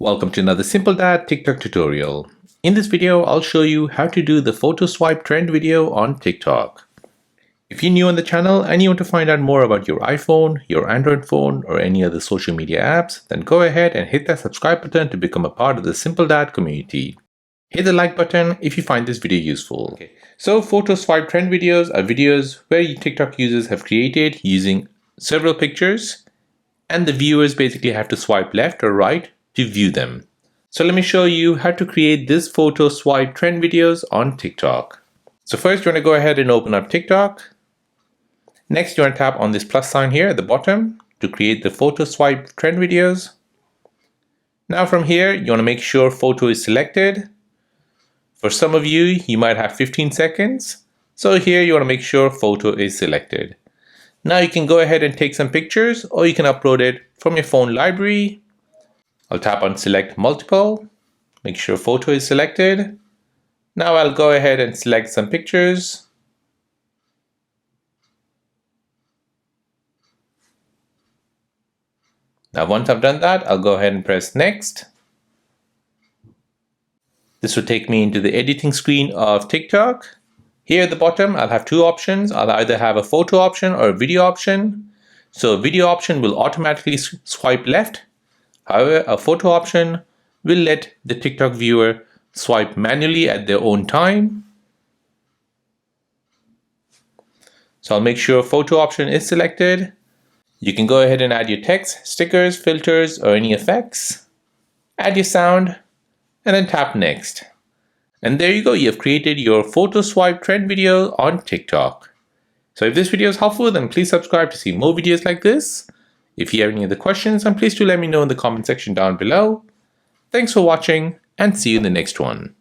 Welcome to another Simple Dad TikTok tutorial. In this video, I'll show you how to do the photo swipe trend video on TikTok. If you're new on the channel and you want to find out more about your iPhone, your Android phone, or any other social media apps, then go ahead and hit that subscribe button to become a part of the Simple Dad community. Hit the like button if you find this video useful. So photo swipe trend videos are videos where TikTok users have created using several pictures, and the viewers basically have to swipe left or right to view them. So let me show you how to create this photo swipe trend videos on TikTok. So first you want to go ahead and open up TikTok. Next you want to tap on this plus sign here at the bottom to create the photo swipe trend videos. Now from here you want to make sure photo is selected. For some of you, you might have 15 seconds. So here you want to make sure photo is selected. Now you can go ahead and take some pictures, or you can upload it from your phone library. I'll tap on select multiple, make sure photo is selected. Now I'll go ahead and select some pictures. Now once I've done that, I'll go ahead and press next. This will take me into the editing screen of TikTok. Here at the bottom, I'll have two options. I'll either have a photo option or a video option. So a video option will automatically swipe left. However, a photo option will let the TikTok viewer swipe manually at their own time. So I'll make sure photo option is selected. You can go ahead and add your text, stickers, filters, or any effects. Add your sound, and then tap next. And there you go, you have created your photo swipe trend video on TikTok. So if this video is helpful, then please subscribe to see more videos like this. If you have any other questions, then please do let me know in the comment section down below. Thanks for watching, and see you in the next one.